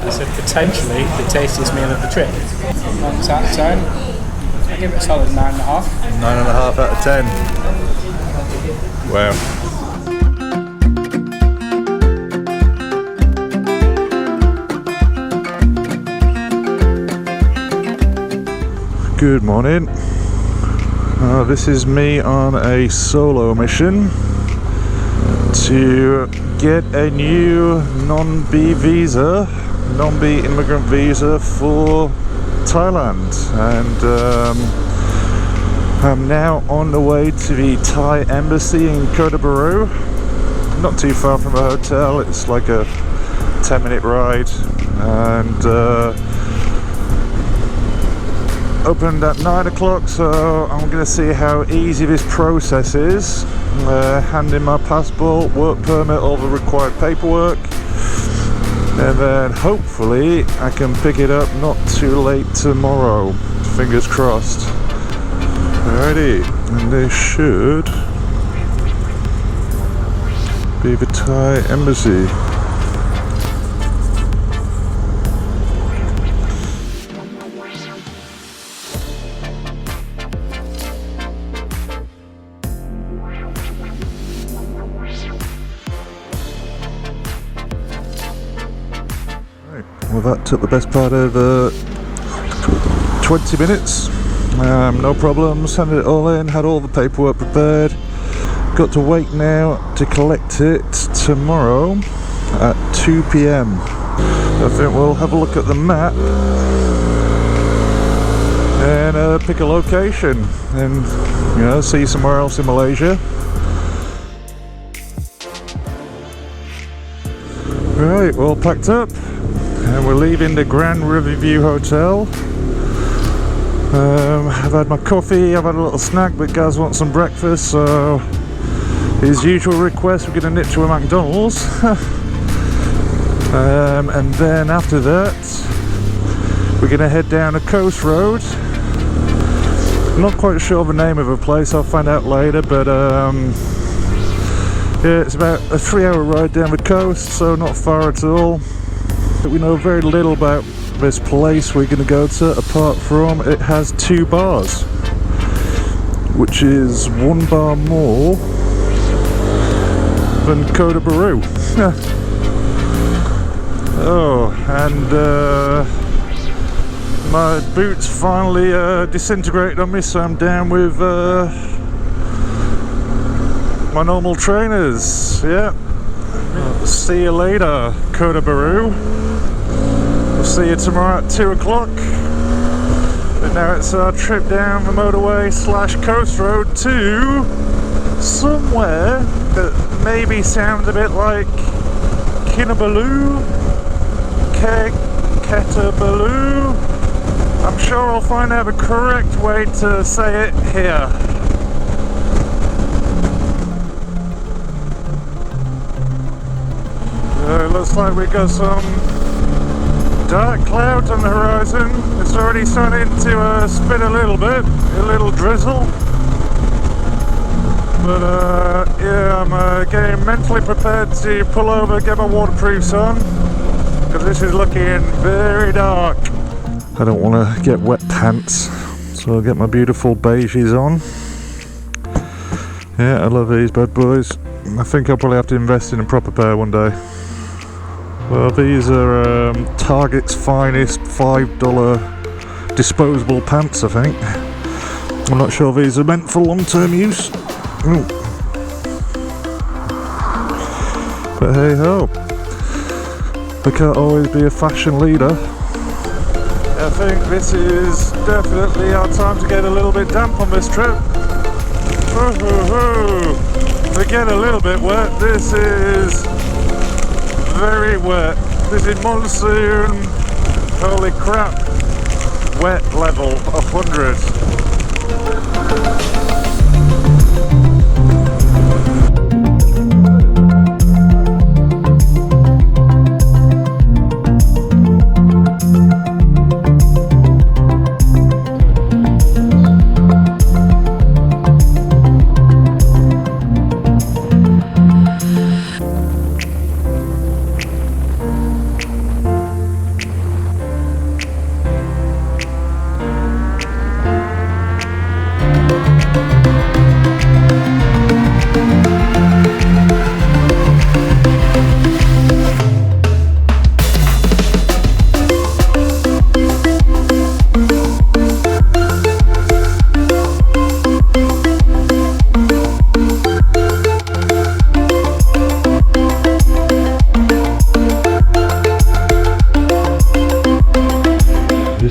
It's potentially the tastiest meal of the trip. 1 out of 10. I give it a solid 9.5. 9.5 out of 10. Wow. Good morning. This is me on a solo mission to get a new non-B visa, non-B immigrant visa for Thailand, and I'm now on the way to the Thai embassy in Kota Bharu. Not too far from the hotel, it's like a 10-minute ride, and opened at 9 o'clock, so I'm going to see how easy this process is. Hand in my passport, work permit, all the required paperwork, and then hopefully I can pick it up not too late tomorrow. Fingers crossed. Alrighty, and this should be the Thai embassy. Well, that took the best part of 20 minutes. No problems, handed it all in, had all the paperwork prepared. Got to wait now to collect it tomorrow at 2 PM. I think we'll have a look at the map and pick a location and, you know, see somewhere else in Malaysia. Right, all packed up. And we're leaving the Grand Riverview Hotel. I've had my coffee, I've had a little snack, but Gaz wants some breakfast, so his usual request, we're going to nip to a McDonald's. And then after that, we're going to head down a coast road. I'm not quite sure the name of the place, I'll find out later, but yeah, it's about a 3-hour ride down the coast, so not far at all. We know very little about this place we're going to go to, apart from it has 2 bars, which is 1 bar more than Kota Bharu. Oh, and my boots finally disintegrated on me, so I'm down with my normal trainers. Yeah. See you later, Kota Bharu. See you tomorrow at 2 o'clock. But now it's our trip down the motorway / coast road to somewhere that maybe sounds a bit like Kinabalu, Ketabalu. I'm sure I'll find out the correct way to say it here. It looks like we got some dark clouds on the horizon. It's already starting to spin a little bit, a little drizzle. But yeah, I'm getting mentally prepared to pull over, get my waterproofs on, because this is looking very dark. I don't want to get wet pants, so I'll get my beautiful beiges on. Yeah, I love these bad boys. I think I'll probably have to invest in a proper pair one day. Well, these are Target's finest $5 disposable pants, I think. I'm not sure these are meant for long-term use. Ooh. But hey ho, I can't always be a fashion leader. I think this is definitely our time to get a little bit damp on this trip. To get a little bit wet, this is very wet. This is monsoon. Holy crap. Wet level 100.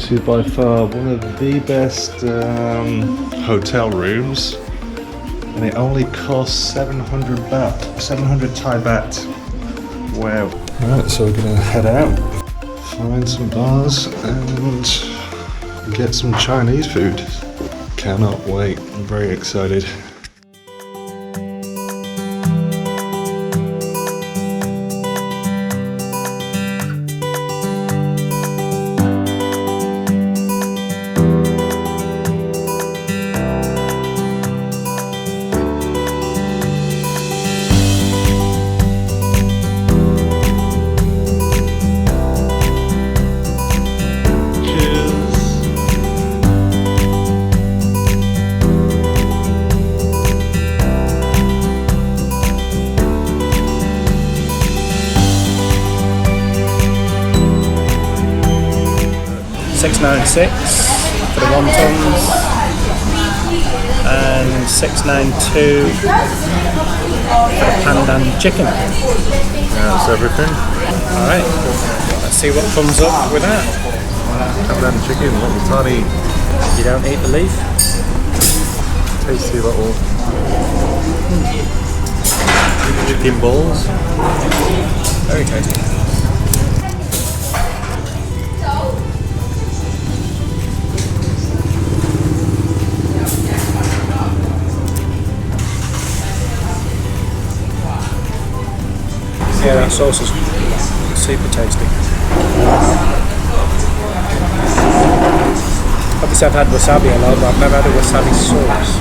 This is by far one of the best hotel rooms, and it only costs 700 baht, 700 Thai baht. Wow. Right, so we're gonna head out, find some bars and get some Chinese food. Cannot wait, I'm very excited. $696 for the wontons and $692 for the pandan chicken. That's everything. Alright, let's see what comes up with that. Pandan chicken, little tiny. You don't eat the leaf? Tasty little chicken balls. Very tasty. Yeah, that sauce is super tasty. Obviously I've had wasabi a lot, but I've never had a wasabi sauce.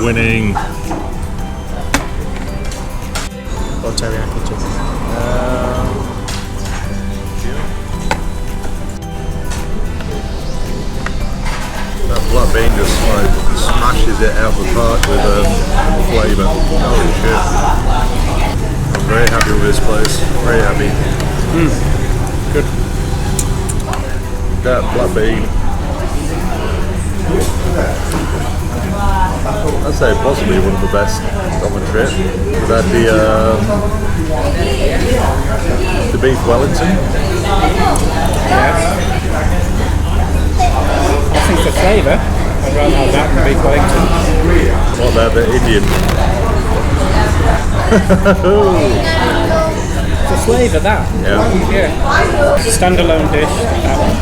Winning. Or teriyaki chicken. That black bean just like smashes it out the park with flavour. Holy shit. I'm very happy with this place. Very happy. Good. That black bean. I'd say possibly one of the best on the trip. We've had the beef Wellington. Yes. I think the flavour, I'd rather have that than beef Wellington. What about the Indian? The flavour, that? Yeah. Standalone dish, that one.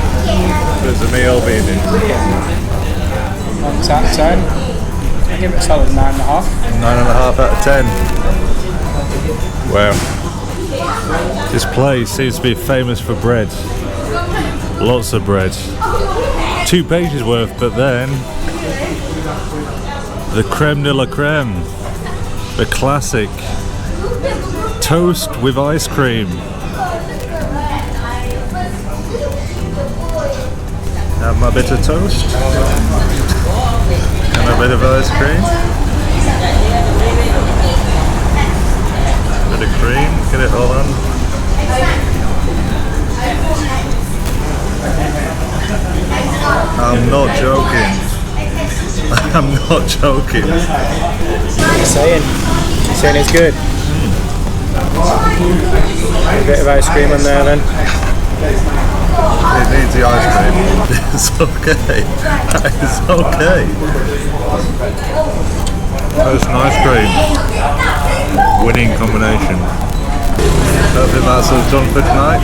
There's a meal being in. On that 10, I give it a solid 9.5. 9.5 out of 10. Wow. This place seems to be famous for bread. Lots of bread. 2 pages worth, but then the creme de la creme. The classic toast with ice cream. Have my bit of toast and a bit of ice cream. Bit of cream, get it all on. I'm not joking. I'm not joking. You're saying it's good. A bit of ice cream on there then. It needs the ice cream. It's okay. It's okay. Toast and ice cream. Winning combination. I think that's all done for tonight.